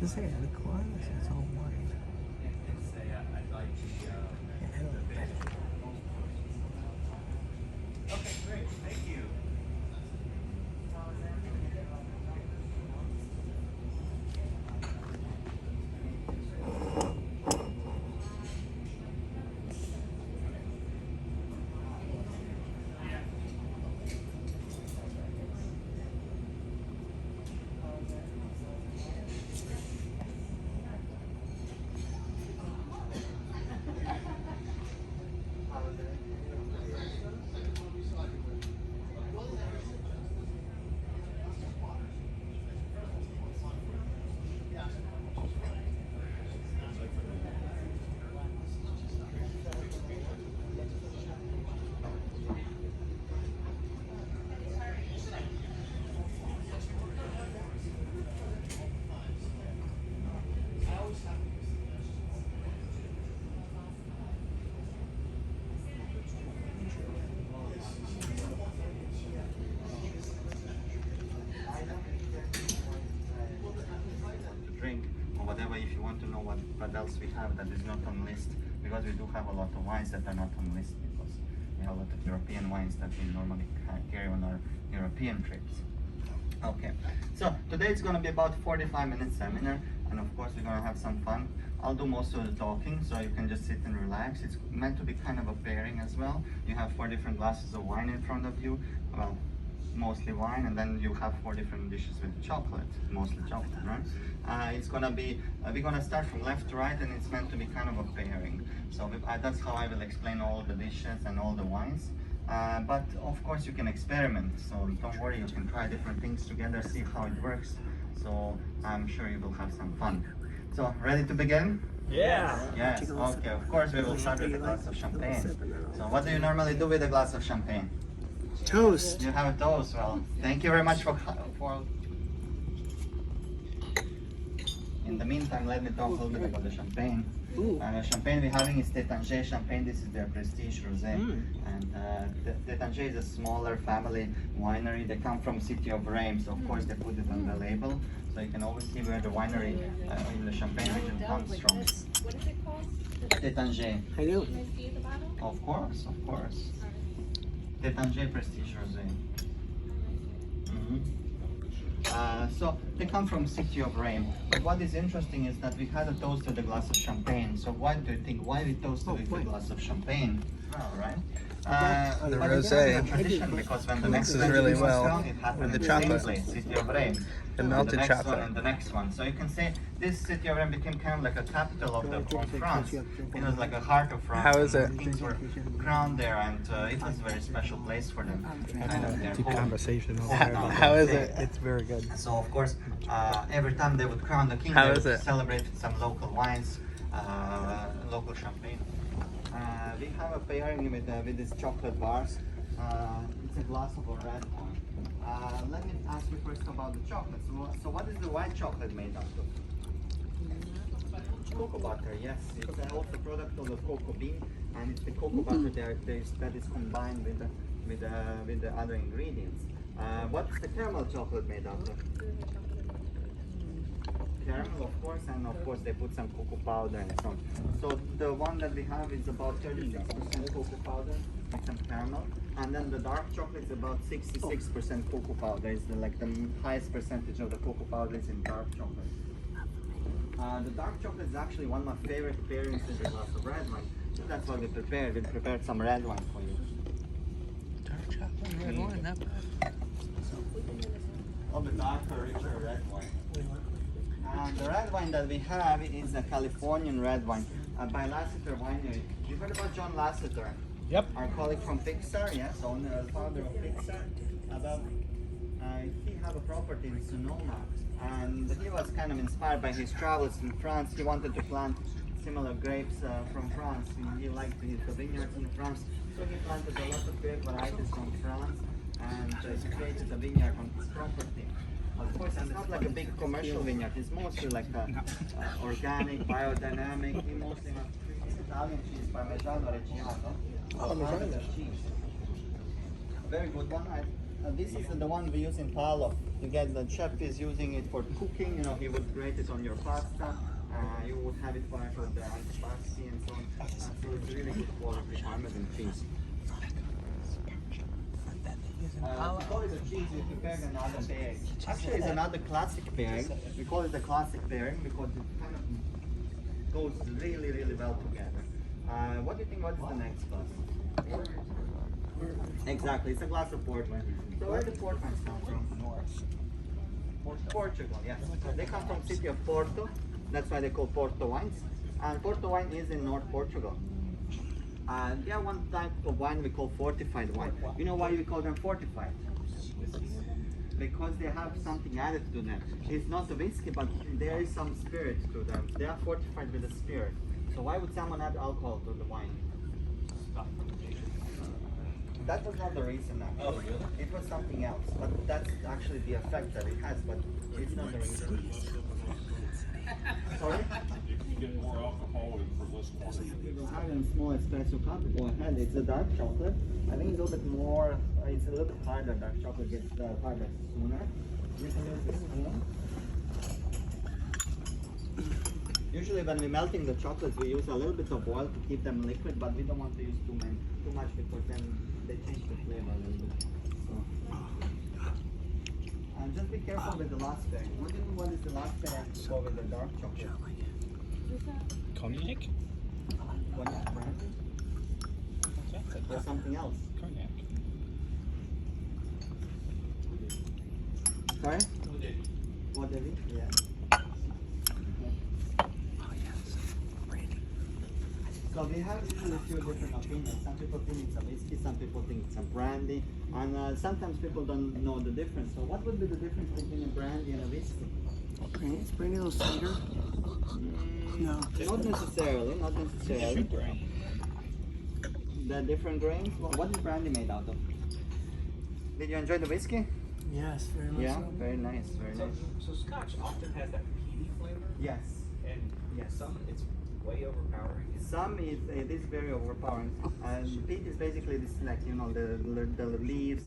Does it say alcohol? It says all wine. Yeah, I don't know. Okay, great. Thank you. Drink or whatever if you want to know what else we have that is not on list, because we do have a lot of wines that are not on list, because we have a lot of European wines that we normally carry on our European trips. Okay, so today it's going to be about 45-minute seminar, and of course we're going to have some fun. I'll do most of the talking, so you can just sit and relax. It's meant to be kind of a pairing as well. You have 4 different glasses of wine in front of you, well, mostly wine, and then you have 4 different dishes with chocolate, mostly chocolate, right? It's gonna be, we're gonna start from left to right, and it's meant to be kind of a pairing. So that's how I will explain all the dishes and all the wines. But of course you can experiment, so don't worry, you can try different things together, see how it works. So I'm sure you will have some fun. So ready to begin? Yeah. Yes, okay, of course we will start with a glass of champagne. So what do you normally do with a glass of champagne? Toast. You have a toast. Well, thank you very much for. In the meantime, let me talk a little bit about the champagne. Champagne we're having is Tétanger champagne. This is their prestige rosé, and Tétanger is a smaller family winery. They come from city of Reims, so of course they put it on the label, so you can always see where the winery in the Champagne region comes from. What is it called? Tétanger. I do. Can I see the bottle? Of course, of course. Tétanger prestige rosé. So they come from city of Reims. But what is interesting is that we had a toast with a glass of champagne. So why do you think why we toasted with a glass of champagne? Well, right? The but it's rosé a tradition, because when the mixes next really was well found, it happened with the in same chocolate. place, city of Reims. The And melted next chocolate. one and the next one. So you can say this city of Reims became kind of like a capital of France. It was like a heart of France. How is and it? Kings were crowned there, and it was a very special place for them. Kind of their Deep home. conversation over How- there. How is it? It's very good. So of course, every time they would crown the king, How they is would it? celebrate with some local wines, local champagne. We have a pairing with these chocolate bars. It's a glass of a red wine. Let me ask you first about the chocolate. So what is the white chocolate made out of? Cocoa butter, yes. It's also a product of the cocoa bean, and it's the cocoa butter that is combined with the other ingredients. What's the caramel chocolate made out of? Caramel, of course, and of course they put some cocoa powder and so on. So the one that we have is about 36% cocoa powder with some caramel, and then the dark chocolate is about 66% cocoa powder. It's like the highest percentage of the cocoa powder is in dark chocolate. The dark chocolate is actually one of my favorite pairings with a glass of red wine. So that's what we prepared. We prepared some red wine for you. Dark chocolate, red wine, not bad. Of the darker, richer red wine. The red wine that we have is a Californian red wine by Lasseter Winery. You heard about John Lasseter? Yep. Our colleague from Pixar, yes, owner, founder of Pixar. He had a property in Sonoma, and he was kind of inspired by his travels in France. He wanted to plant similar grapes from France. He liked the vineyards in France, so he planted a lot of grape varieties from France, and he created a vineyard on his property. Of course, it's not like a big commercial vineyard. It's mostly like a, organic, biodynamic. We mostly have Italian cheese, Parmigiano Reggiano. Cheese. Very good one. This is the one we use in Palo. You get the chef is using it for cooking. You know, he would grate it on your pasta. You would have it part of the antipasti and so on. So it's really good quality Parmesan cheese. We call it a cheese. We prepared another pairing. Actually, it's another classic pairing. We call it a classic pairing because it kind of goes really, really well together. What do you think? What is the next glass? Exactly, it's a glass of port wine. So where do port wines come from? Portugal, yes. They come from the city of Porto. That's why they call Porto wines. And Porto wine is in North Portugal. And they have one type of wine we call fortified wine. You know why we call them fortified? Because they have something added to them. It's not a whiskey, but there is some spirit to them. They are fortified with a spirit. So why would someone add alcohol to the wine? That was not the reason actually. Oh, really? It was something else. But that's actually the effect that it has, but it's not the reason. Sorry? You can get more alcohol in for less quantity. We'll have a small espresso cup. Go ahead. It's a dark chocolate. I think it's a little bit more, it's a little bit harder. Dark chocolate gets harder sooner. You can use the spoon. Usually when we're melting the chocolates, we use a little bit of oil to keep them liquid, but we don't want to use too much because then they change the flavor a little bit. So. And just be careful with the last pairing. What is the last pairing to go with the dark chocolate? Cognac? Cognac brandy? Or something else? Cognac. Sorry? What did it? Yeah. So we have usually a few different opinions. Some people think it's a whiskey, some people think it's a brandy, and sometimes people don't know the difference. So what would be the difference between a brandy and a whiskey? Is brandy a little sweeter? No. Not necessarily, not necessarily. Sugar. The different grains. What is brandy made out of? Did you enjoy the whiskey? Yes, very much Yeah, so. very nice, very nice. So Scotch often has that peaty flavor, Yes. and Yes. some it's way overpowering. Some it is very overpowering, and peat is basically this, like, you know, the leaves